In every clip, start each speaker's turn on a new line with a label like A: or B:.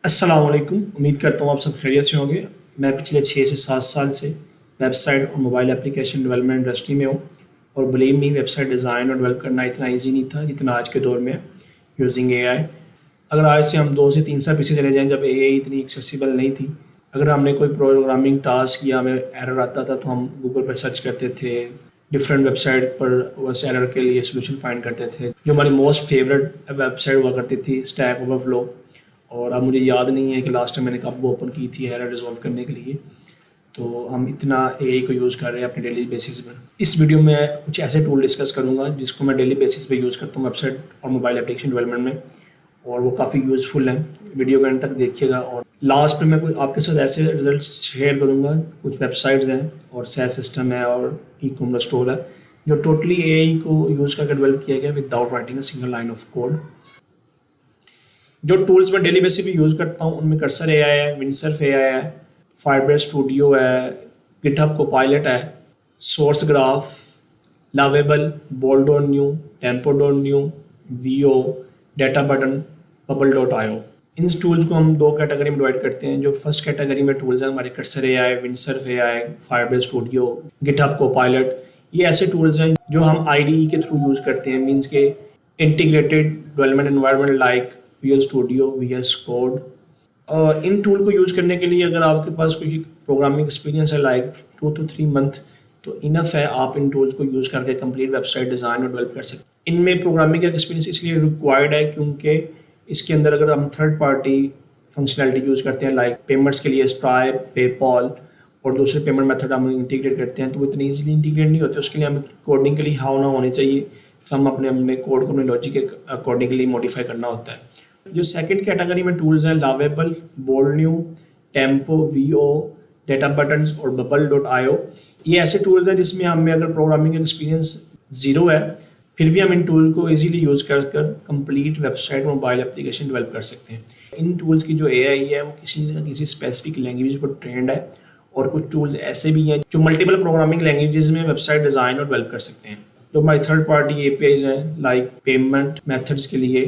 A: अस्सलाम वालेकुम। उम्मीद करता हूँ आप सब खैरियत से होंगे। मैं पिछले 6 से 7 साल से वेबसाइट और मोबाइल एप्लीकेशन डेवलपमेंट इंडस्ट्री में हूँ और बिलीव मी वेबसाइट डिज़ाइन और डेवलप करना इतना ईज़ी नहीं था जितना आज के दौर में है यूजिंग एआई। अगर आज से हम 2 से 3 साल पीछे चले जाएँ जब एआई इतनी एक्सेसिबल नहीं थी, अगर हमने कोई प्रोग्रामिंग टास्क या हमें एरर आता था तो हम गूगल पर सर्च करते थे, डिफरेंट वेबसाइट पर उस एरर के लिए सॉल्यूशन फाइंड करते थे। जो हमारी मोस्ट फेवरेट वेबसाइट हुआ करती थी स्टैक ओवरफ्लो, और अब मुझे याद नहीं है कि लास्ट टाइम मैंने कब वो ओपन की थी एरर रिजॉल्व करने के लिए। तो हम इतना एआई को यूज़ कर रहे हैं अपने डेली बेसिस पर। इस वीडियो में कुछ ऐसे टूल डिस्कस करूँगा जिसको मैं डेली बेसिस पे यूज़ करता हूँ वेबसाइट और मोबाइल एप्लीकेशन डेवलपमेंट में, और वो काफ़ी यूज़फुल हैं। वीडियो के एंड तक देखिएगा और लास्ट में मैं कुछ आपके साथ ऐसे रिजल्ट्स शेयर करूँगा। कुछ वेबसाइट्स हैं और SaaS सिस्टम है और ई कॉमर्स स्टोर है जो टोटली एआई को यूज़ करके डेवलप किया गया without writing a single line of code. जो टूल्स मैं डेली बेसिस पे यूज़ करता हूँ उनमें कर्सर एआई है, विंडसर्फ एआई है, फाइबर स्टूडियो है, गिटहब कोपायलट है, Sourcegraph, Lovable, Bolt dot new, Tempo dot new, v0, Databutton, Bubble dot io. इन टूल्स को हम दो कैटेगरी में डिवाइड करते हैं। जो फर्स्ट कैटेगरी में टूल्स हैं हमारे cursor AI, Windsurf AI, fibre studio, GitHub Copilot. ये ऐसे टूल्स हैं जो हम आईडीई के थ्रू यूज़ करते हैं, मीन्स के integrated development environment like Visual Studio, VS Code. इन टूल को यूज़ करने के लिए अगर आपके पास कोई प्रोग्रामिंग एक्सपीरियंस है लाइक 2 to 3 मंथ, तो इनफ है, आप इन टूल्स को यूज़ करके कंप्लीट वेबसाइट डिज़ाइन और डेवलप कर सकते हैं। इनमें प्रोग्रामिंग का एक्सपीरियंस इसलिए रिक्वायर्ड है क्योंकि इसके अंदर अगर हम थर्ड पार्टी फंक्शनैलिटी यूज़ करते हैं लाइक पेमेंट्स के लिए स्ट्राइप, पेपॉल और दूसरे पेमेंट मेथड हम इंटीग्रेट करते हैं, तो वो इतनी ईजिली इंटीग्रेट नहीं होते। उसके लिए हमें कोडिंग के लिए हाउ ना होने चाहिए, हम अपने अपने कोड को अपने लॉजिक के अकॉर्डिंगली मॉडिफाई करना होता है। जो सेकंड कैटेगरी में टूल्स हैं Lovable, Bolt new, Tempo, v0, data buttons और बबल डॉट आयो। ये ऐसे टूल्स हैं जिसमें हमें अगर प्रोग्रामिंग एक्सपीरियंस ज़ीरो है फिर भी हम इन टूल को इजीली यूज़ कर complete website mobile application develop कर सकते हैं। इन टूल्स की जो एआई है वो किसी न किसी स्पेसिफिक लैंग्वेज पर ट्रेंड है, और कुछ टूल्स ऐसे भी हैं जो मल्टीपल प्रोग्रामिंग लैंग्वेजेस में वेबसाइट डिज़ाइन और डेवलप कर सकते हैं। जो हमारी थर्ड पार्टी एपीआईज हैं लाइक पेमेंट मेथड्स के लिए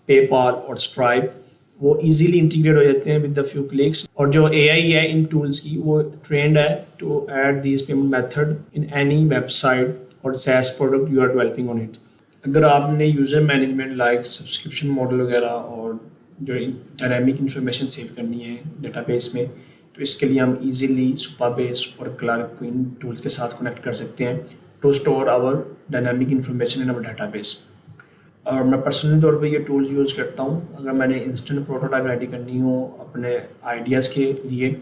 A: पेपाल और स्ट्राइप, वो इजीली इंटीग्रेट हो जाते हैं विद द फ्यू क्लिक्स। और जो एआई है इन टूल्स की वो ट्रेंड है to add these payment method in any website और SaaS product you are developing on it. अगर आपने user management like subscription model वगैरह और जो डायनामिक इंफॉर्मेशन सेव करनी है डेटाबेस में, तो इसके लिए हम इजीली सुपरबेस और क्लार्क को इन टूल्स के साथ कनेक्ट कर सकते हैं to store our dynamic information in our database. और मैं पर्सनली तौर पे ये टूल्स यूज़ करता हूँ अगर मैंने इंस्टेंट प्रोटोटाइप रेडी करनी हो अपने आइडियाज़ के लिए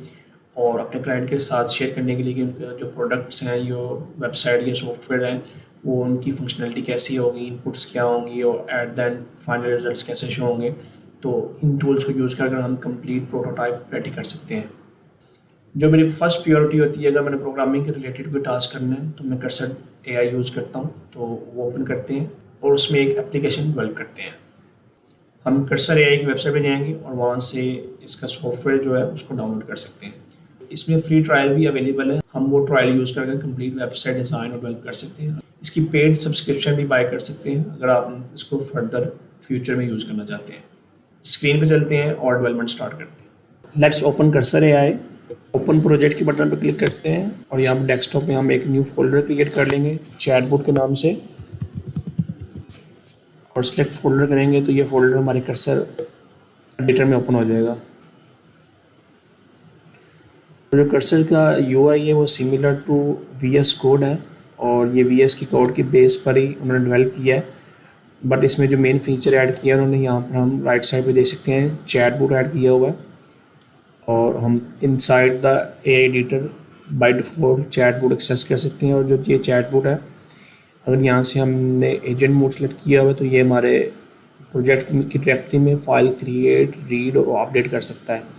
A: और अपने क्लाइंट के साथ शेयर करने के लिए कि उनके जो प्रोडक्ट्स हैं, जो वेबसाइट या सॉफ्टवेयर हैं, वो उनकी फंक्शनलिटी कैसी होगी, इनपुट्स क्या होंगी और at the end final results कैसे शो होंगे। तो इन टूल्स को यूज़ कर हम कंप्लीट प्रोटोटाइप रेडी कर सकते हैं। जो मेरी फर्स्ट प्रायोरिटी होती है अगर मैंने प्रोग्रामिंग के रिलेटेड कोई टास्क करना है तो मैं कर्सर एआई यूज़ करता हूँ, तो वो ओपन करते हैं और उसमें एक एप्लीकेशन डेवलप करते हैं। हम कर्सर एआई की वेबसाइट पे जाएंगे और वहाँ से इसका सॉफ्टवेयर जो है उसको डाउनलोड कर सकते हैं। इसमें फ्री ट्रायल भी अवेलेबल है, हम वो ट्रायल यूज़ करके कंप्लीट वेबसाइट डिज़ाइन और डेवलप कर सकते हैं। इसकी पेड सब्सक्रिप्शन भी बाय कर सकते हैं अगर आप इसको फर्दर फ्यूचर में यूज़ करना चाहते हैं। स्क्रीन पे चलते हैं और डेवलपमेंट स्टार्ट करते हैं। Let's open cursor AI. Open project के बटन पर क्लिक करते हैं और यहाँ पर डेस्कटॉप में हम एक न्यू फोल्डर क्रिएट कर लेंगे चैटबॉट के नाम से, और सिलेक्ट फोल्डर करेंगे तो ये फोल्डर हमारे कर्सर एडिटर में ओपन हो जाएगा। जो कर्सर का यूआई है वो सिमिलर टू वीएस कोड है और ये वीएस की कोड के बेस पर ही उन्होंने डेवलप किया है, बट इसमें जो मेन फीचर ऐड किया है उन्होंने, यहाँ पर हम राइट साइड पे देख सकते हैं चैटबॉट ऐड किया हुआ है और हम inside the AI editor by default chatbot access कर सकते हैं। और जो ये चैटबॉट है अगर यहाँ से हमने एजेंट मोड सेलेक्ट किया हुआ है तो ये हमारे प्रोजेक्ट की डायरेक्टरी में फाइल क्रिएट, रीड और अपडेट कर सकता है।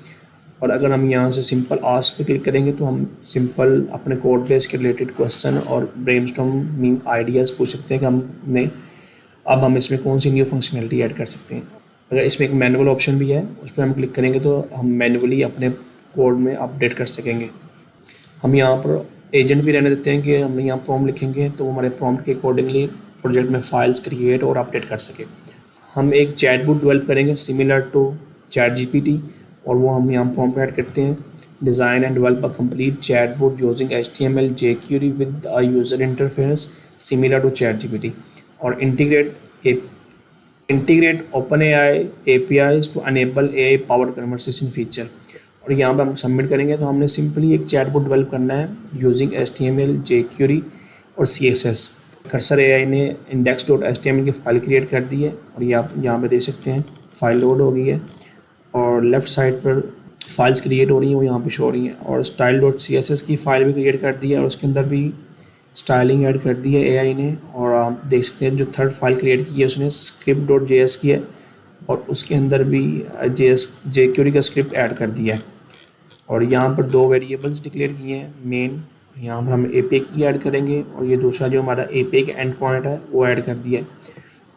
A: और अगर हम यहाँ से सिंपल आस्क पे क्लिक करेंगे तो हम सिंपल अपने कोड बेस के रिलेटेड क्वेश्चन और ब्रेनस्टॉर्मिंग आइडियाज़ पूछ सकते हैं कि हम इसमें कौन सी न्यू फंक्शनलिटी ऐड कर सकते हैं। अगर इसमें एक मैनुअल ऑप्शन भी है उस पर हम क्लिक करेंगे तो हम मैनुअली अपने कोड में अपडेट कर सकेंगे। हम यहाँ पर एजेंट भी रहने देते हैं कि हम यहाँ प्रॉम्प्ट लिखेंगे तो वो हमारे प्रॉम्प्ट के अकॉर्डिंगली प्रोजेक्ट में फाइल्स क्रिएट और अपडेट कर सके। हम एक चैटबॉट डेवलप करेंगे सिमिलर टू चैट जीपीटी और वो हम यहाँ प्रॉम्प्ट ऐड करते हैं, design and develop a complete chatbot using HTML jQuery with a user interface similar to ChatGPT और integrate OpenAI APIs to enable AI powered conversation feature। और यहाँ पर हम सबमिट करेंगे तो हमने सिंपली एक चैटबॉट डेवलप करना है यूजिंग HTML jQuery और CSS। कर्सर AI ने index.html की फ़ाइल क्रिएट कर दी है और ये आप यहाँ पे देख सकते हैं फ़ाइल लोड हो गई है और लेफ़्ट साइड पर फाइल्स क्रिएट हो रही हैं वो यहाँ पे शो हो रही हैं और style.css की फ़ाइल भी क्रिएट कर दी है और उसके अंदर भी स्टाइलिंग ऐड कर दी है AI ने। और आप देख सकते हैं जो थर्ड फाइल क्रिएट की है उसने script.js की है और उसके अंदर भी jQuery का स्क्रिप्ट ऐड कर दिया है और यहाँ पर दो वेरिएबल्स डिक्लेयर किए हैं मेन, यहाँ पर हम API की ऐड करेंगे और ये दूसरा जो हमारा API का एंड पॉइंट है वो ऐड कर दिया है।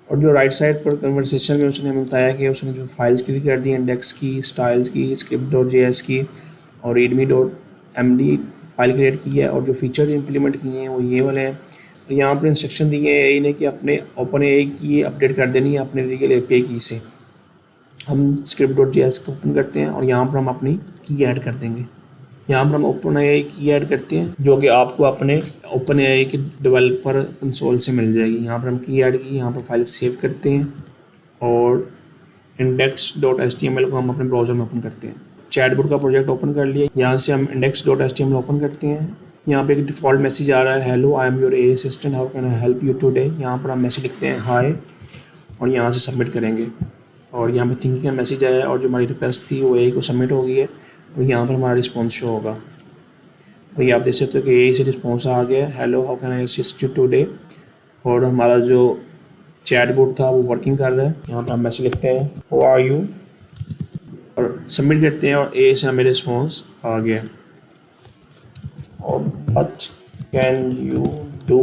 A: और जो राइट साइड पर कन्वर्सेशन में उसने हमें बताया कि उसने जो फाइल्स क्रिएट कर दी इंडेक्स की, स्टाइल्स की, script.js की और readme.md फाइल क्रिएट की है और जो फीचर इंप्लीमेंट किए हैं वो ये वाले हैं। तो यहाँ पर इंस्ट्रक्शन दिए हैं AI ने कि अपने OpenAI की अपडेट कर देनी है अपने रियल API की से। हम script.js को ओपन करते हैं और यहाँ पर हम अपनी की ऐड कर देंगे। यहाँ पर हम OpenAI की ऐड करते हैं जो कि आपको अपने OpenAI के डेवलपर कंसोल से मिल जाएगी। यहाँ पर हम की ऐड की, यहाँ पर फाइल सेव करते हैं और index.html को हम अपने ब्राउज़र में ओपन करते हैं। चैटबॉट का प्रोजेक्ट ओपन कर लिया, यहाँ से हम index.html ओपन करते हैं। यहाँ पे एक डिफ़ॉल्ट मैसेज आ रहा है, hello I am your AI assistant, how can I help you today. यहाँ पर हम मैसेज लिखते हैं हाय और यहाँ से सबमिट करेंगे और यहाँ पे थिंकिंग का मैसेज आया और जो हमारी रिक्वेस्ट थी वो AI को सबमिट हो गई है और यहाँ पर हमारा रिस्पॉन्स शो होगा। तो ये आप देख सकते हो कि AI से रिस्पॉन्स आ गया, hello how can I assist you today. और हमारा जो चैटबॉट था वो वर्किंग कर रहा है। यहाँ पर हम मैसेज लिखते हैं हाउ आर यू और सबमिट करते हैं और AI से हमें रिस्पॉन्स आ गया। और what can you do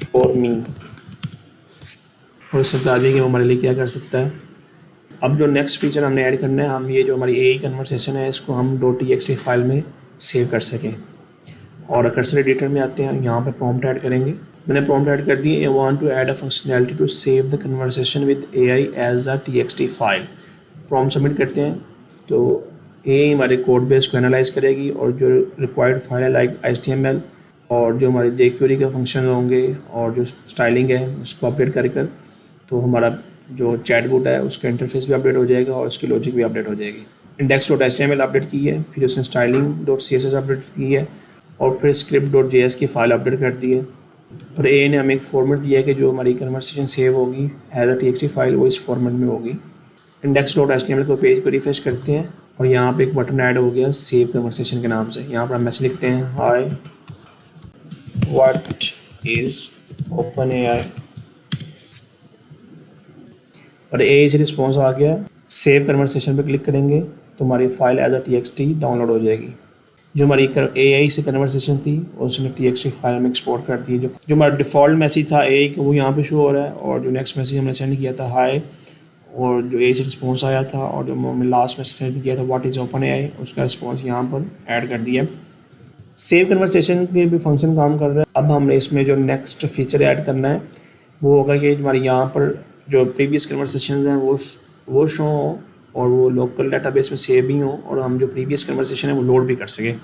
A: for me, और उससे बता दिया कि वो हमारे लिए क्या कर सकता है। अब जो नेक्स्ट फीचर हमने ऐड करना है, हम ये जो हमारी AI कन्वर्सेशन है इसको हम .txt फाइल में सेव कर सकें। और कर्सर एडिटर में आते हैं, यहाँ पर प्रॉम्प्ट ऐड करेंगे। मैंने प्रॉम्प्ट ऐड कर दी, I want to add a functionality to save the conversation with AI as a TXT file. Prompt submit करते हैं तो AI हमारे कोड बेस को एनालाइज करेगी और जो रिक्वायर्ड फाइल है लाइक HTML और जो हमारे jQuery के फंक्शन होंगे और जो स्टाइलिंग है उसको अपडेट कर तो हमारा जो चैटबॉट है उसका इंटरफेस भी अपडेट हो जाएगा और उसकी लॉजिक भी अपडेट हो जाएगी। index.html अपडेट की है, फिर उसने styling.css अपडेट की है और फिर script.js की फ़ाइल अपडेट कर दी है। और AI ने हमें एक फॉर्मेट दिया है कि जो हमारी कन्वर्सेशन सेव होगी एज अ TXT फाइल वो इस फॉर्मेट में होगी। index.html को पेज को रिफ्रेश करते हैं और यहाँ पे एक बटन ऐड हो गया सेव कन्वर्सेशन के नाम से। यहाँ पर हम मैसेज लिखते हैं हाय व्हाट इज़ OpenAI और AI से रिस्पॉन्स आ गया। सेव कन्वर्सेशन पे क्लिक करेंगे तो हमारी file as a TXT download हो जाएगी। जो हमारी AI से कन्वर्सेशन थी उसने TXT फाइल में एक्सपोर्ट कर दी। जो हमारा डिफ़ॉल्ट मैसेज था AI का वो यहाँ पे शो हो रहा है और जो नेक्स्ट मैसेज हमने सेंड किया था हाय और जो AI से रिस्पॉन्स आया था और जो हमने लास्ट मैसेज सेंड किया था व्हाट इज़ OpenAI उसका रिस्पॉन्स यहाँ पर ऐड कर दिया। सेव कन्वर्सेशन के भी फंक्शन काम कर रहा है। अब हमने इसमें जो नेक्स्ट फीचर ऐड करना है वो होगा कि हमारी यहाँ पर जो प्रीवियस कन्वर्सेशन हैं वो शो हों और वो लोकल डेटाबेस में सेव भी हों और हम जो प्रीवियस कन्वर्सेशन है वो लोड भी कर सकें।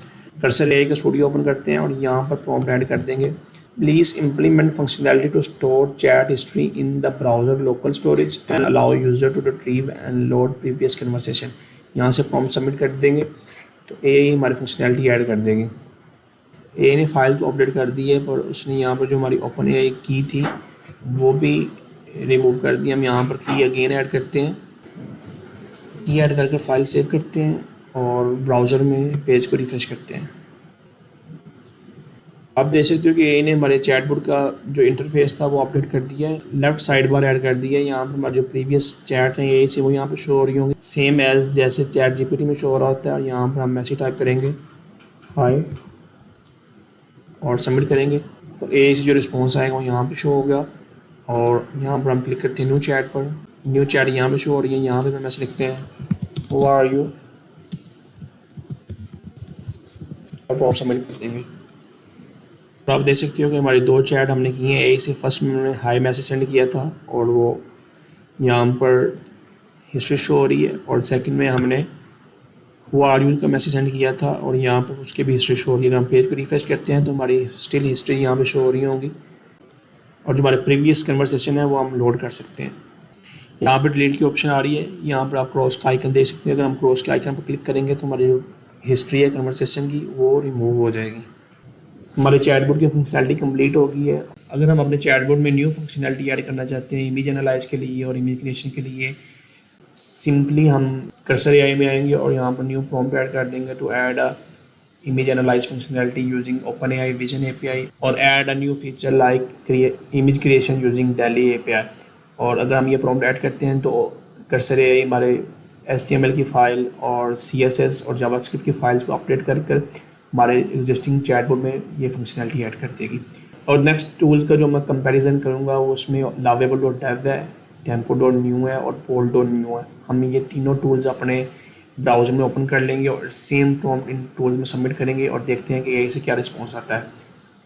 A: कर्सर AI का स्टूडियो ओपन करते हैं और यहाँ पर प्रॉम्प्ट ऐड कर देंगे, please implement functionality to store chat history in the browser local storage and allow user to retrieve and load previous conversation. यहाँ से प्रॉम्प्ट सबमिट कर देंगे तो AI हमारी फंक्शनैलिटी ऐड कर देगी। AI ने फाइल को अपडेट कर दी है पर उसने यहाँ पर जो हमारी OpenAI की थी वो भी रिमूव कर दी। हम यहाँ पर की अगेन ऐड करते हैं, की ऐड करके फाइल सेव करते हैं और ब्राउज़र में पेज को रिफ्रेश करते हैं। आप देख सकते हो कि AI ने हमारे चैटबॉट का जो इंटरफेस था वो अपडेट कर दिया है। लेफ्ट साइड बार ऐड कर दिया है, यहाँ पर हमारे जो प्रीवियस चैट है AI से वो यहाँ पर शो हो रही होंगी सेम एज जैसे ChatGPT में शो हो रहा होता है। और यहाँ पर हम मैसेज टाइप करेंगे हाय और सबमिट करेंगे तो AI से जो रिस्पॉन्स आएगा वो यहाँ पे शो होगा। और यहाँ पर हम क्लिक करते हैं न्यू चैट पर, न्यू चैट यहाँ पे शो हो रही है। यहाँ पे मैसेज लिखते हैं हाउ आर यू और सबमिट कर देंगे। तो आप देख सकते हो कि हमारी दो चैट हमने की हैं AI से। फर्स्ट में हमने हाई मैसेज सेंड किया था और वो यहाँ पर हिस्ट्री शो हो रही है और सेकंड में हमने वो आर का मैसेज सेंड किया था और यहाँ पर उसकी भी हिस्ट्री शो हो रही है। अगर हम पेज को रिफ्रेश करते हैं तो हमारी स्टिल हिस्ट्री यहाँ पे शो हो रही होंगी और जो हमारे प्रीवियस कन्वर्सेशन है वो हम लोड कर सकते हैं। यहाँ पे डिलीट की ऑप्शन आ रही है, यहाँ पर आप क्रॉस का आइकन देख सकते हैं। अगर हम क्रॉस के आइकन पर क्लिक करेंगे तो हमारी जो हिस्ट्री है कन्वर्सेशन की वो रिमूव हो जाएगी। हमारे चैटबॉट की फंक्शनैलिटी कंप्लीट हो गई है। अगर हम अपने चैटबॉट में न्यू फंक्शनैलिटी ऐड करना चाहते हैं इमेज एनालाइज के लिए और इमेज क्रिएशन के लिए, सिंपली हम कर्सर एआई में आएंगे और यहाँ पर न्यू प्रॉम्प्ट ऐड कर देंगे to add a image analyze functionality using OpenAI Vision API और add a new feature like image creation using DALL-E API। और अगर हम ये prompt ऐड करते हैं तो कर्सर AI हमारे HTML की फ़ाइल और CSS और JavaScript की फाइल्स को अपडेट कर कर हमारे एग्जिस्टिंग चैटबॉट में ये फंक्शनैलिटी ऐड कर देगी। और नेक्स्ट टूल्स का जो मैं कंपैरिजन करूँगा वो उसमें lovable.dev है, tempo.new है और pole.new है। हम ये तीनों टूल्स अपने ब्राउज़र में ओपन कर लेंगे और सेम प्रॉम्प्ट इन टूल्स में सबमिट करेंगे और देखते हैं कि एआई से क्या रिस्पॉन्स आता है।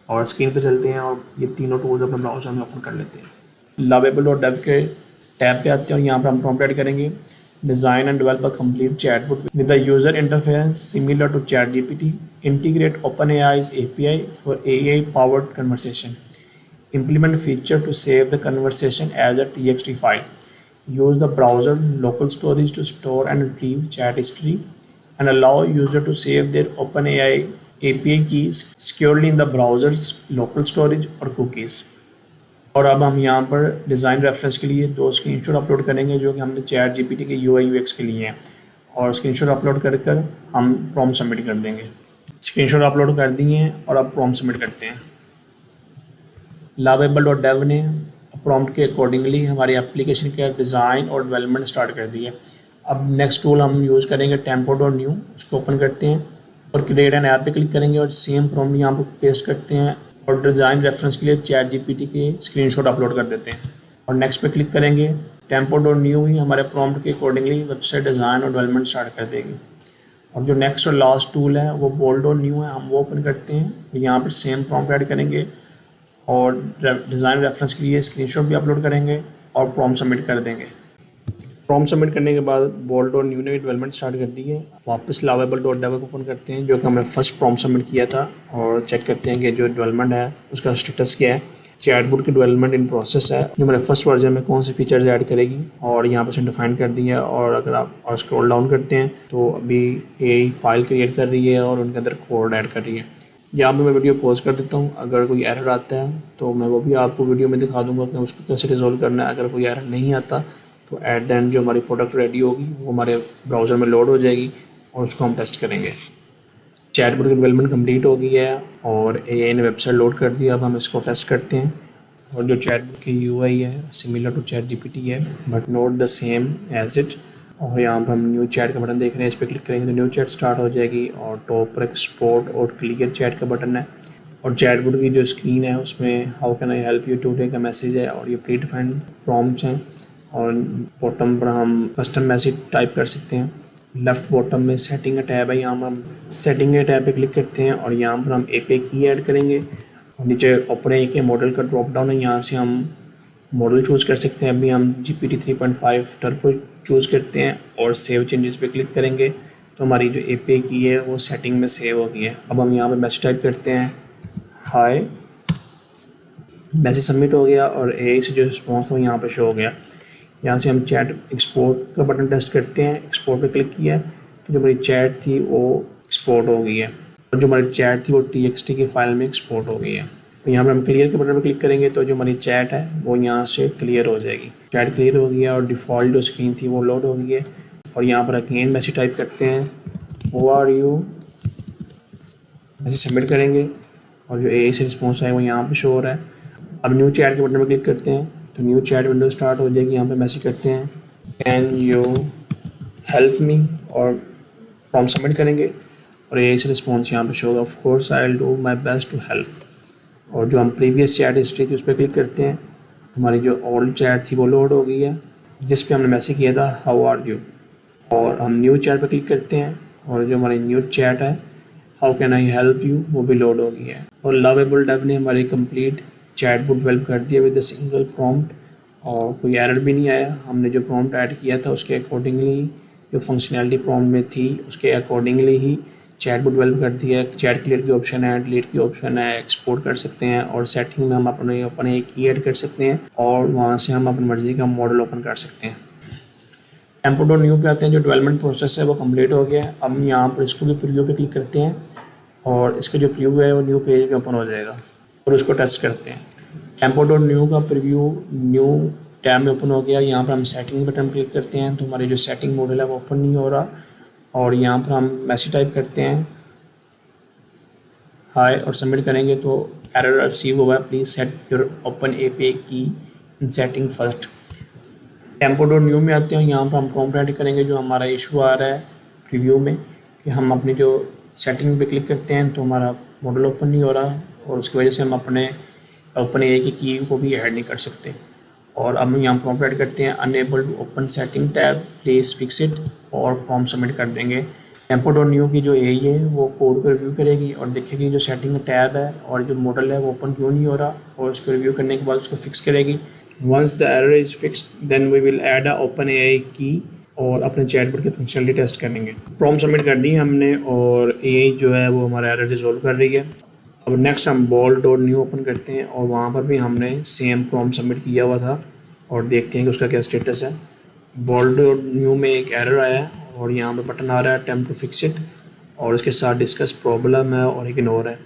A: और स्क्रीन पे चलते हैं और ये तीनों टूल्स अपने ब्राउज़र में ओपन कर लेते हैं। lovable.dev के टैब पे आते हैं और यहाँ पर हम प्रॉम्प्ट ऐड करेंगे design and develop a complete chatbot with the user interference similar to ChatGPT, integrate OpenAI's API for AI powered conversation, implement feature to save the conversation as a TXT file, use the browser local storage to store and retrieve chat history, and allow user to save their OpenAI API keys securely in the browser's local storage और cookies। और अब हम यहाँ पर design reference के लिए 2 screenshot upload करेंगे जो कि हमने ChatGPT के UI UX के लिए हैं और स्क्रीनशॉट अपलोड कर हम प्रॉम्प्ट सबमिट कर देंगे। स्क्रीनशॉट अपलोड कर दिए हैं और अब प्रॉम्प्ट सबमिट करते हैं। lovable.dev ने प्रॉम्प्ट के अकॉर्डिंगली हमारी एप्लीकेशन का डिज़ाइन और डेवलपमेंट स्टार्ट कर दिया। अब नेक्स्ट टूल हम यूज़ करेंगे tempo.new, उसको ओपन करते हैं और क्रिएट एन ऐप पे क्लिक करेंगे और सेम प्रॉम्प्ट यहाँ पर पेस्ट करते हैं और डिज़ाइन रेफरेंस के लिए ChatGPT के स्क्रीनशॉट अपलोड कर देते हैं और नेक्स्ट पे क्लिक करेंगे। tempo.new ही हमारे प्रॉम्प्ट के अकॉर्डिंगली वेबसाइट डिज़ाइन और डेवलपमेंट स्टार्ट कर देगी। और जो नेक्स्ट और लास्ट टूल है वो bold.new है, हम वो ओपन करते हैं। यहाँ पर सेम प्रॉम्प्ट ऐड करेंगे और डिज़ाइन रेफरेंस के लिए स्क्रीनशॉट भी अपलोड करेंगे और प्रॉम्प्ट सबमिट कर देंगे। प्रॉम्प्ट सबमिट करने के बाद bold.new ने डेवलपमेंट स्टार्ट कर दी है। वापस lovable.dev को ओपन करते हैं जो कि हमने फर्स्ट प्रॉम्प्ट सबमिट किया था और चेक करते हैं कि जो डेवलपमेंट है उसका स्टेटस क्या है। चैटबॉट की डेवलपमेंट इन प्रोसेस है, जो हमारे फर्स्ट वर्जन में कौन से फीचर्स ऐड करेगी और यहाँ पर उसने डिफाइन कर दी है। और अगर आप और स्क्रॉल डाउन करते हैं तो अभी एआई फाइल क्रिएट कर रही है और उनके अंदर कोड ऐड कर रही है। यहाँ पे मैं वीडियो पॉज कर देता हूँ। अगर कोई एरर आता है तो मैं वो भी आपको वीडियो में दिखा दूँगा कि उसको कैसे रिजॉल्व करना है। अगर कोई एरर नहीं आता तो एट द एंड जो हमारी प्रोडक्ट रेडी होगी वो हमारे ब्राउज़र में लोड हो जाएगी और उसको हम टेस्ट करेंगे। चैटबॉट की डेवलपमेंट कंप्लीट हो गई है और एआई ने वेबसाइट लोड कर दी। अब हम इसको टेस्ट करते हैं। और जो चैटबॉट की यूआई है सिमिलर टू ChatGPT है but not the same as it. और यहाँ पर हम न्यू चैट का बटन देख रहे हैं, इस पर क्लिक करेंगे तो न्यू चैट स्टार्ट हो जाएगी और टॉप पर एक्सपोर्ट और क्लियर चैट का बटन है। और चैटबॉट की जो स्क्रीन है उसमें how can I help you today का मैसेज है और ये प्री डिफाइंड प्रॉम्प्ट्स हैं। और बॉटम पर हम कस्टम मैसेज टाइप कर सकते हैं। लेफ्ट बॉटम में सेटिंग का टैब है, यहाँ पर हम सेटिंग के टैब पे क्लिक करते हैं और यहाँ पर हम API की ऐड करेंगे। और नीचे OpenAI के मॉडल का ड्रॉप डाउन है, यहाँ से हम मॉडल चूज़ कर सकते हैं। अभी हम GPT 3.5 टर्बो चूज़ करते हैं और सेव चेंजेस पे क्लिक करेंगे तो हमारी जो API की है वो सेटिंग में सेव हो गई है। अब हम यहाँ पे मैसेज टाइप करते हैं हाय, मैसेज सबमिट हो गया और एआई से जो रिस्पॉन्स था वो यहाँ पे शो हो गया। यहाँ से हम चैट एक्सपोर्ट का बटन टेस्ट करते हैं। एक्सपोर्ट पे क्लिक किया तो जो हमारी चैट थी वो एक्सपोर्ट हो गई है और जो हमारी चैट थी वो TXT की फाइल में एक्सपोर्ट हो गई है। तो यहाँ पर हम क्लियर के बटन पर क्लिक करेंगे तो जो हमारी चैट है वो यहाँ से क्लियर हो जाएगी। चैट क्लियर हो गया और डिफ़ॉल्ट जो स्क्रीन थी वो लोड हो गई है। और यहाँ पर अगेन मैसेज टाइप करते हैं who are you, message submit करेंगे और जो एआई से रिस्पॉन्स है वो यहाँ पे शो हो रहा है। अब न्यू चैट के बटन पर क्लिक करते हैं तो न्यू चैट विंडो स्टार्ट हो जाएगी। यहाँ पे मैसेज करते हैं कैन यू हेल्प मी और फॉर्म सबमिट करेंगे और एआई से रिस्पॉन्स यहाँ पे शो होगा of course I will do my best to help. और जो हम प्रीवियस चैट हिस्ट्री थी उस पर क्लिक करते हैं, हमारी जो ओल्ड चैट थी वो लोड हो गई है जिस पे हमने मैसेज किया था हाउ आर यू। और हम न्यू चैट पर क्लिक करते हैं और जो हमारी न्यू चैट है how can I help you वो भी लोड हो गई है। और lovable.dev ने हमारी कंप्लीट चैटबॉट डेवलप कर दिया विद अ सिंगल प्रॉम्प्ट और कोई एरर भी नहीं आया। हमने जो प्रॉम्प्ट ऐड किया था उसके अकॉर्डिंगली जो फंक्शनैलिटी प्रॉम्प्ट में थी उसके अकॉर्डिंगली ही चैट को डेवलप कर दिया है। चैट क्लियर की ऑप्शन है, डिलीट की ऑप्शन है, एक्सपोर्ट कर सकते हैं और सेटिंग में हम अपने की ऐड कर सकते हैं और वहाँ से हम अपनी मर्ज़ी का मॉडल ओपन कर सकते हैं। टेम्पो.न्यू पे आते हैं। जो डेवलपमेंट प्रोसेस है वो कंप्लीट हो गया है। अब यहाँ पर इसको भी प्रीव्यू पे क्लिक करते हैं और इसका जो प्रीव्यू है वो न्यू पेज पे ओपन हो जाएगा और उसको टेस्ट करते हैं। टेम्पो.न्यू का प्रीव्यू न्यू टैब में ओपन हो गया। यहाँ पर हम सेटिंग बटन क्लिक करते हैं तो हमारी जो सेटिंग मॉडल है वो ओपन नहीं हो रहा और यहाँ पर हम मैसेज टाइप करते हैं हाय और सबमिट करेंगे तो एरर रिसीव हुआ है, please set your open API की इन सेटिंग फर्स्ट। टेम्पो.न्यू में आते हैं। यहाँ पर हम प्रॉम्प्ट ऐड करेंगे जो हमारा इशू आ रहा है प्रीव्यू में कि हम अपनी जो सेटिंग पे क्लिक करते हैं तो हमारा मॉडल ओपन नहीं हो रहा और उसकी वजह से हम अपने ओपन एआई की को भी ऐड नहीं कर सकते। और अब हम यहाँ प्रॉम्प्ट ऐड करते हैं unable open setting tab, please fix it और प्रॉम्प्ट सबमिट कर देंगे। टेम्पो.न्यू की जो एआई है वो कोड को रिव्यू करेगी और देखेगी जो सेटिंग टैब है और जो मॉडल है वो ओपन क्यों नहीं हो रहा और उसको रिव्यू करने के बाद उसको फिक्स करेगी। Once the error is fixed, then we will add a OpenAI की और अपने चैटबॉट की फंक्शनलिटी टेस्ट करेंगे। प्रॉम्प्ट सबमिट कर दी हमने और एआई जो है वो हमारा एरर रिजॉल्व कर रही है। अब नेक्स्ट हम bold.new ओपन करते हैं और वहाँ पर भी हमने सेम प्रॉम्प्ट सबमिट किया हुआ था और देखते हैं कि उसका क्या स्टेटस है। bold.new में एक एरर आया है और यहाँ पर बटन आ रहा है अटेम्प्ट टू फिक्स इट और उसके साथ डिस्कस प्रॉब्लम है और इग्नोर है।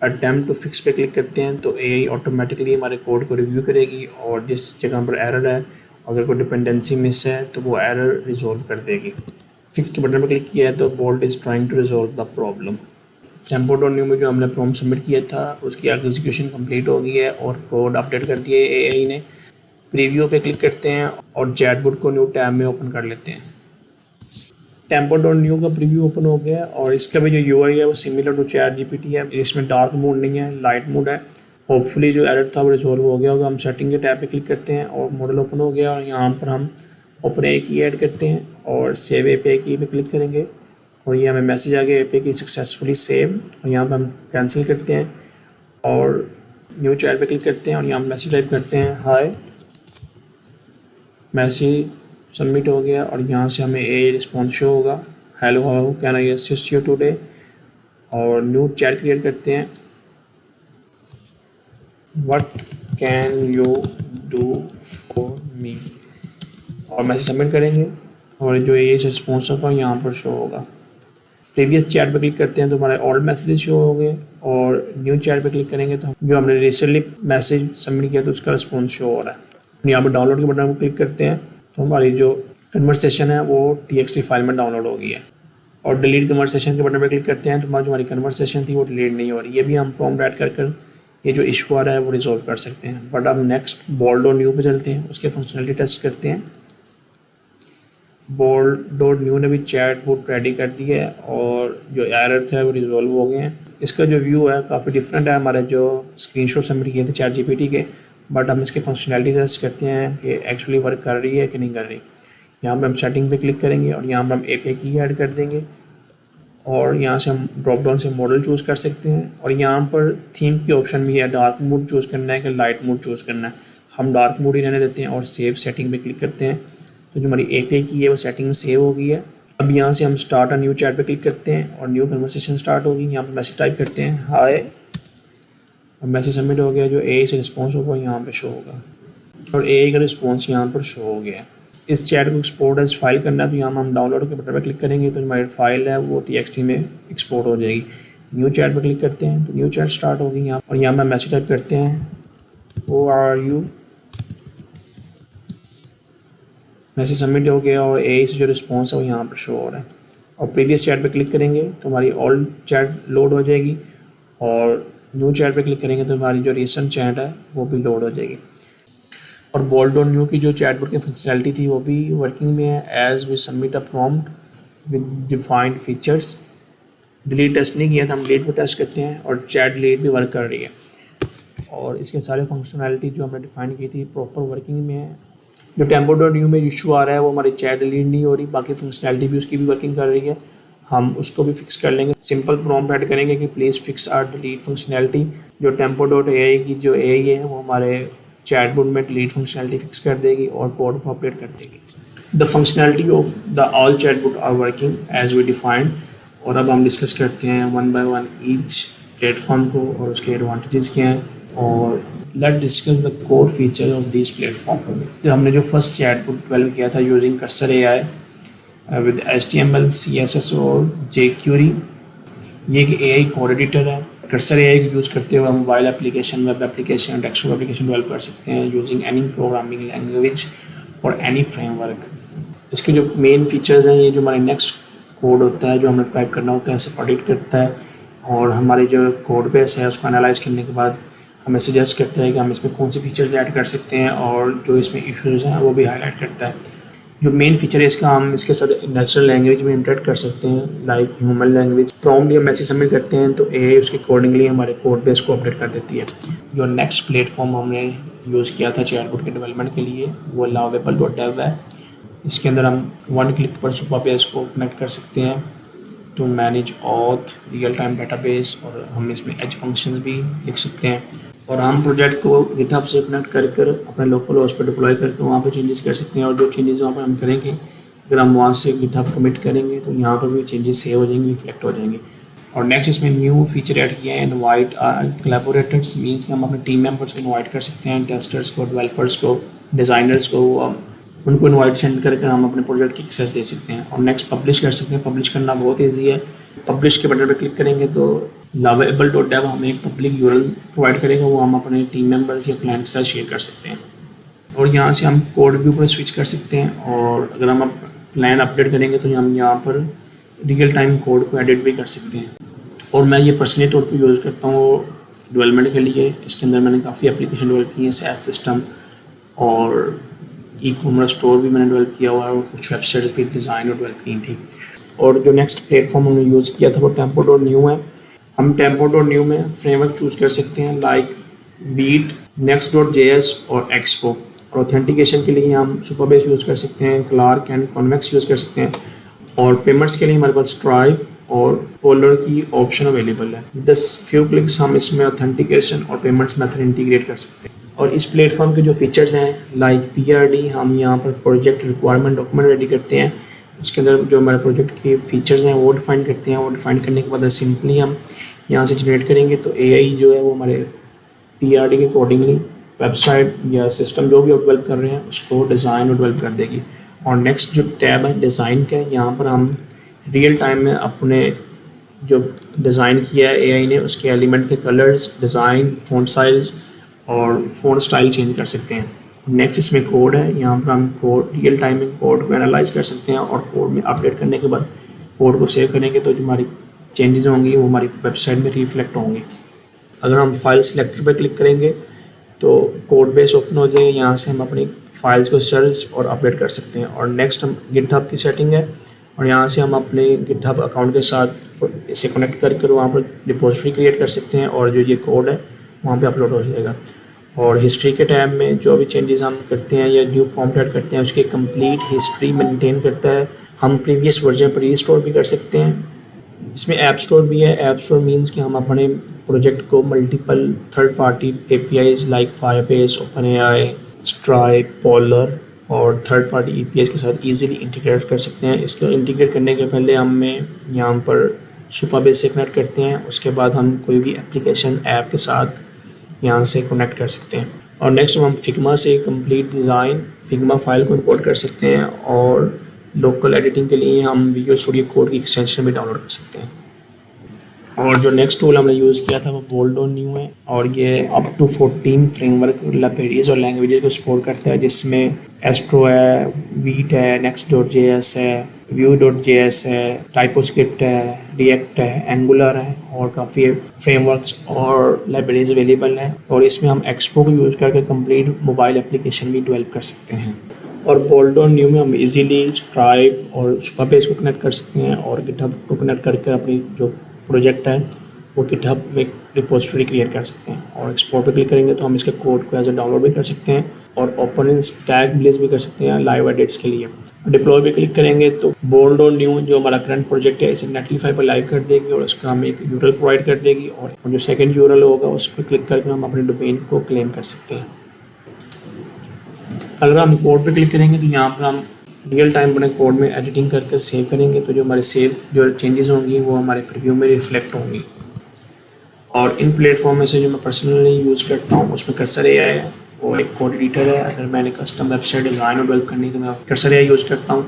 A: अटेम्प्ट टू फिक्स पे क्लिक करते हैं तो एआई ऑटोमेटिकली हमारे कोड को रिव्यू करेगी और जिस जगह पर एरर है अगर कोई डिपेंडेंसी मिस है तो वो एरर रिजॉल्व कर देगी। फिक्स के बटन पर क्लिक किया है तो Bolt is trying to resolve the problem. Tempo dot new में जो हमने प्रॉम्प्ट सबमिट किया था उसकी एग्जीक्यूशन कंप्लीट हो गई है और कोड अपडेट कर दिया है एआई ने। प्रीव्यू पे क्लिक करते हैं और चैटबॉट को न्यू टैब में ओपन कर लेते हैं। टेम्पो.न्यू का प्रीव्यू ओपन हो गया और इसका भी जो यूआई है वो सिमिलर टू चैट जीपीटी है। इसमें डार्क मोड नहीं है, लाइट मोड है। होपफुली जो एरर था वो रिजॉल्व हो गया होगा। हम सेटिंग के टैब पे क्लिक करते हैं और मॉडल ओपन हो गया और यहाँ पर हम ओपन एआई की ऐड करते हैं और सेव एपीआई की पे क्लिक करेंगे और ये हमें मैसेज आ गया एपीआई की सक्सेसफुली सेव और यहाँ पर हम कैंसिल करते हैं और न्यू चैट पे क्लिक करते हैं और यहाँ मैसेज टाइप करते हैं हाय। मैसेज सबमिट हो गया और यहाँ से हमें ए रिस्पॉन्स शो होगा hello how can I assist you today और न्यू चैट क्रिएट करते हैं what can you do for me और मैसेज सबमिट करेंगे और जो ए रिस्पॉन्स होगा यहाँ पर शो होगा। प्रीवियस चैट पे क्लिक करते हैं तो हमारे ऑल मैसेज शो हो गए और न्यू चैट पे क्लिक करेंगे तो जो हमने रिसेंटली मैसेज सबमिट किया तो उसका रिस्पॉन्स शो हो रहा है। यहाँ पर डाउनलोड के बटन पर क्लिक करते हैं तो हमारी जो कन्वर्सेशन है वो txt फाइल में डाउनलोड हो गई है और डिलीट कन्वर्सेशन के बटन पर क्लिक करते हैं तो हमारी कन्वर्सेशन थी वो डिलीट नहीं हो रही। ये भी हम प्रॉम्प्ट ऐड कर ये जो इशू आ रहा है वो रिजॉल्व कर सकते हैं। बट अब नेक्स्ट bold.new पे चलते हैं, उसके फंक्शनलिटी टेस्ट करते हैं। bold.new ने भी चैट बोट रेडी कर दी है और जो एरर थे वो रिजॉल्व हो गए हैं। इसका जो व्यू है काफ़ी डिफरेंट है हमारे जो स्क्रीनशॉट सबमिट किए थे चैट जीपीटी के। बट हम इसके फंक्शनलिटी टेस्ट करते हैं कि एक्चुअली वर्क कर रही है कि नहीं कर रही। यहाँ पर हम सेटिंग पे क्लिक करेंगे और यहाँ पर हम एपीआई की ऐड कर देंगे और यहाँ से हम ड्रॉप डाउन से मॉडल चूज़ कर सकते हैं और यहाँ पर थीम की ऑप्शन भी है, डार्क मोड चूज़ करना है कि लाइट मोड चूज़ करना है। हम डार्क मोड ही रहने देते हैं और सेव सेटिंग पे क्लिक करते हैं तो जो हमारी एपीआई की है वो सेटिंग में सेव हो गई है। अब यहाँ से हम स्टार्ट अ न्यू चैट पे क्लिक करते हैं और न्यू कन्वर्सेशन स्टार्ट होगी। यहाँ पर मैसेज टाइप करते हैं हाय और मैसेज सबमिट हो गया। जो एआई से रिस्पॉन्स होगा यहाँ पे शो होगा और एआई का रिस्पॉन्स यहाँ पर शो हो गया। इस चैट को एक्सपोर्ट एज फाइल करना है तो यहाँ हम डाउनलोड के बटन पर क्लिक करेंगे तो हमारी फाइल है वो txt में एक्सपोर्ट हो जाएगी। न्यू चैट पर क्लिक करते हैं तो न्यू चैट स्टार्ट होगी यहाँ और यहाँ पर मैसेज टाइप करते हैं who are you. Message submit हो गया और एआई से जो रिस्पॉन्स है वो यहाँ पर शो हो रहा है और प्रीवियस चैट पर क्लिक करेंगे तो हमारी ऑल चैट लोड हो जाएगी और न्यू चैट पे क्लिक करेंगे तो हमारी जो रिसेंट चैट है वो भी लोड हो जाएगी। और bold.new की जो चैटबॉट की फंक्शनलिटी थी वो भी वर्किंग में है। As we submit a prompt with defined features. Delete test नहीं किया था, हम डिलीट पर टेस्ट करते हैं और चैट डिलीट भी वर्क कर रही है और इसके सारे फंक्शनलिटी जो हमने डिफाइन की थी प्रॉपर वर्किंग में है। जो टेम्पो.न्यू में इशू आ रहा है वो हमारी चैट डिलीट नहीं हो रही, बाकी फंक्शनलिटी भी उसकी भी वर्किंग कर रही है। हम उसको भी फिक्स कर लेंगे। सिंपल प्रॉम्प्ट ऐड करेंगे कि please fix our delete functionality. जो टेम्पो.ai की जो एआई है वो हमारे चैटबॉट में डिलीट फंक्शनलिटी फिक्स कर देगी और कोड को अपडेट कर देगी। The functionality of the all chatbot are working as we defined. और अब हम डिस्कस करते हैं one by one each platform को और उसके एडवांटेजेस क्या हैं। और let discuss the core feature of this platform. तो हमने जो फर्स्ट चैटबॉट डेवलप किया था using cursor AI with HTML CSS और jQuery। ये एक AI कोड एडिटर है। कर्सर AI को यूज़ करते हुए हम mobile application, web application, desktop application develop कर सकते हैं यूजिंग एनी प्रोग्रामिंग लैंग्वेज और एनी फ्रेमवर्क। इसके जो मेन फीचर्स हैं, ये जो हमारे नेक्स्ट कोड होता है जो हमें टाइप करना होता है ऐसे प्रेडिक्ट करता है और हमारे जो कोड बेस है उसको एनालाइज करने के बाद हमें सजेस्ट करता है कि हम इसमें कौन सी फीचर्स ऐड कर सकते हैं और जो इसमें इश्यूज़ हैं वो भी हाईलाइट करता है। जो मेन फीचर है इसका, हम इसके साथ नेचुरल लैंग्वेज में इंटरेक्ट कर सकते हैं लाइक ह्यूमन लैंग्वेज। प्रॉम्प्ट हम मैसेज सबमिट करते हैं तो AI उसके अकॉर्डिंगली हमारे कोड बेस को अपडेट कर देती है। जो नेक्स्ट प्लेटफॉर्म हमने यूज़ किया था चैटबॉट के डेवलपमेंट के लिए वो lovable.dev है। इसके अंदर हम वन क्लिक पर सुपरबेस को कनेक्ट कर सकते हैं to manage auth real time database और हम इसमें एज फंक्शंस भी लिख सकते हैं। और हम प्रोजेक्ट को गिटहब से कनेक्ट कर अपने लोकल होस्ट पर डिप्लॉय करके वहाँ पर चेंजेस कर सकते हैं। और जो चेंजेस वहाँ पर हम करेंगे, अगर हम वहाँ से गिटहब कमिट करेंगे तो यहाँ पर भी चेंजेस सेव हो जाएंगे, रिफ्लेक्ट हो जाएंगे। और नेक्स्ट इसमें न्यू फीचर ऐड किया है इनवाइट कोलैबोरेटर्स। मीन्स कि हम अपने टीम मेंबर्स को इनवाइट कर सकते हैं, टेस्टर्स को, डेवलपर्स को, डिज़ाइनर्स को, उनको इनवाइट सेंड करके हम अपने प्रोजेक्ट की एक्सेस दे सकते हैं। और नेक्स्ट पब्लिश कर सकते हैं। पब्लिश करना बहुत ईजी है। पब्लिश के बटन पर क्लिक करेंगे तो lovable.dev हमें एक पब्लिक URL प्रोवाइड करेगा, वो हम अपने टीम मेंबर्स या क्लाइंट के साथ शेयर कर सकते हैं। और यहाँ से हम कोड व्यू पर स्विच कर सकते हैं और अगर हम प्लान अपडेट करेंगे तो हम यहाँ पर रियल टाइम कोड को एडिट भी कर सकते हैं। और मैं ये पर्सनली तौर पर यूज़ करता हूँ डेवलपमेंट के लिए। इसके अंदर मैंने काफ़ी एप्लीकेशन डेवलप की हैं, SaaS सिस्टम और ई-कॉमर्स स्टोर भी मैंने डेवलप किया हुआ है और कुछ वेबसाइट्स भी डिज़ाइन और डेवलप की थी। और जो नेक्स्ट प्लेटफॉर्म हमने यूज़ किया था वो Tempo.new है। हम Tempo.new में फ्रेमवर्क चूज़ कर सकते हैं लाइक बीट, Next.js और Expo। और ऑथेंटिकेशन के लिए हम सुपरबेस यूज़ कर सकते हैं, क्लार्क एंड कॉन्वेक्स यूज़ कर सकते हैं। और पेमेंट्स के लिए हमारे पास स्ट्राइप और पोलर की ऑप्शन अवेलेबल है। 10 फ्यू क्लिक्स हम इसमें ऑथेंटिकेशन और पेमेंट्स मेथड इंटीग्रेट कर सकते हैं। और इस प्लेटफॉर्म के जो फीचर्स हैं लाइक PRD, हम यहाँ पर प्रोजेक्ट रिक्वायरमेंट डॉक्यूमेंट रेडी करते हैं। उसके अंदर जो हमारे प्रोजेक्ट के फीचर्स हैं वो डिफाइन करते हैं। वो डिफाइन करने के बाद सिंपली हम यहाँ से जनरेट करेंगे तो AI जो है वो हमारे PRD के अकॉर्डिंगली वेबसाइट या सिस्टम जो भी आप डेवलप कर रहे हैं उसको डिज़ाइन और डेवलप कर देगी। और नेक्स्ट जो टैब है डिज़ाइन का, यहाँ पर हम रियल टाइम में अपने जो डिज़ाइन किया है AI ने उसके एलिमेंट के कलर्स, डिज़ाइन, फ़ॉन्ट साइज़ और फ़ॉन्ट स्टाइल चेंज कर सकते हैं। नेक्स्ट इसमें कोड है, यहाँ पर हम कोड रियल टाइम में कोड को एनालाइज कर सकते हैं और कोड में अपडेट करने के बाद कोड को सेव करेंगे तो जो हमारी चेंजेस होंगी वो हमारी वेबसाइट में रिफ्लेक्ट होंगे। अगर हम फाइल सिलेक्टर पर क्लिक करेंगे तो कोड बेस ओपन हो जाएगा। यहाँ से हम अपनी फाइल्स को सर्च और अपडेट कर सकते हैं। और नेक्स्ट हम गिटहब की सेटिंग है और यहाँ से हम अपने गिटहब अकाउंट के साथ इसे कनेक्ट कर वहाँ पर डिपॉजिटरी क्रिएट कर सकते हैं और जो ये कोड है वहाँ पे अपलोड हो जाएगा। और हिस्ट्री के टैब में जो भी चेंजेस हम करते हैं या न्यू प्रॉम्प्ट ऐड करते हैं उसकी कंप्लीट हिस्ट्री मेंटेन करता है। हम प्रीवियस वर्जन पर रीस्टोर भी कर सकते हैं। इसमें ऐप स्टोर भी है। ऐप स्टोर मीन्स कि हम अपने प्रोजेक्ट को multiple third party APIs like Firebase, OpenAI, stripe, polar और थर्ड पार्टी APIs के साथ ईजिली इंटीग्रेट कर सकते हैं। इसको इंटीग्रेट करने के पहले हमें यहाँ पर सुपरबेस से कनेक्ट करते हैं, उसके बाद हम कोई भी एप्लीकेशन ऐप के साथ यहाँ से कनेक्ट कर सकते हैं। और नेक्स्ट हम फिग्मा से कंप्लीट डिज़ाइन फिग्मा फाइल को इंपोर्ट कर सकते हैं और लोकल एडिटिंग के लिए हम विजुअल स्टूडियो कोड की एक्सटेंशन भी डाउनलोड कर सकते हैं। और जो नेक्स्ट टूल हमने यूज़ किया था वो Bolt.new है और ये अप टू 14 फ्रेमवर्क लाइब्रेरीज और लैंग्वेजेस को सपोर्ट करता है, जिसमें एस्ट्रो है, वीट है, Next.js है, Vue.js है, टाइपोस्क्रिप्ट है, रिएक्ट है, एंगुलर है और काफ़ी फ्रेमवर्क्स और लाइब्रेरीज अवेलेबल हैं। और इसमें हम एक्सपो को यूज़ करके कंप्लीट मोबाइल एप्लीकेशन भी डेवलप कर सकते हैं। और Bolt.new में हम इजीली स्ट्राइप और सुपरबेस को कनेक्ट कर सकते हैं और गिटहब को कनेक्ट करके अपनी जो प्रोजेक्ट है वो गिटहब में रिपोजिटरी क्रिएट कर सकते हैं। और एक्सपोर्ट पर क्लिक करेंगे तो हम इसके कोड को एज ए डाउनलोड भी कर सकते हैं और ओपन इन स्टैक ब्लेस भी कर सकते हैं लाइव एडिट्स के लिए। डिप्लॉय पे क्लिक करेंगे तो Bolt.new जो हमारा करंट प्रोजेक्ट है इसे नेटलिफाई पर लाइव कर देगी और उसका हमें एक URL प्रोवाइड कर देगी और जो सेकंड URL होगा उस पर क्लिक करके हम अपने डोमेन को क्लेम कर सकते हैं। अगर हम कोड पे क्लिक करेंगे तो यहाँ पर हम रियल टाइम अपने कोड में एडिटिंग कर कर सेव करेंगे तो जो हमारे सेव जो चेंजेस होंगी वो हमारे प्रीव्यू में रिफ्लेक्ट होंगी। और इन प्लेटफॉर्म में से जो मैं पर्सनली यूज़ करता हूँ उसमें कर्सर एआई है, वो एक कोड एडिटर है। अगर मैंने कस्टम वेबसाइट डिज़ाइन और डेवलप करनी है तो मैं कर्सर एआई यूज़ करता हूँ।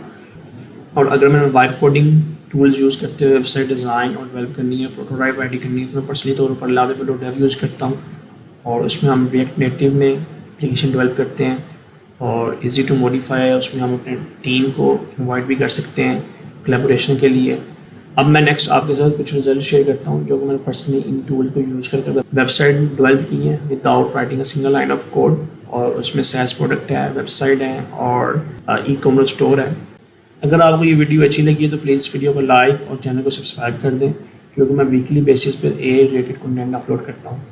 A: और अगर मैंने वाइब कोडिंग टूल्स यूज़ करते हुए वेबसाइट डिज़ाइन और डेवलप करनी है, प्रोटोटाइप रेडी करनी है तो मैं पर्सनली तौर पर laravel.dev यूज़ करता हूँ। और उसमें हम रिएक्ट नेटिव में एप्लीकेशन डेवलप करते हैं और इजी टू मॉडिफाई है, उसमें हम अपने टीम को इनवाइट भी कर सकते हैं कोलैबोरेशन के लिए। अब मैं नेक्स्ट आपके साथ कुछ रिजल्ट शेयर करता हूँ जो कि मैंने पर्सनली इन टूल्स को यूज़ करके वेबसाइट डेवलप की है without writing a single line of code. और उसमें SaaS प्रोडक्ट है, वेबसाइट है और ई-कॉमर्स स्टोर है। अगर आपको ये वीडियो अच्छी लगी है तो प्लीज़ वीडियो को लाइक और चैनल को सब्सक्राइब कर दें, क्योंकि मैं वीकली बेसिस पर AI रिलेटेड कंटेंट अपलोड करता हूँ।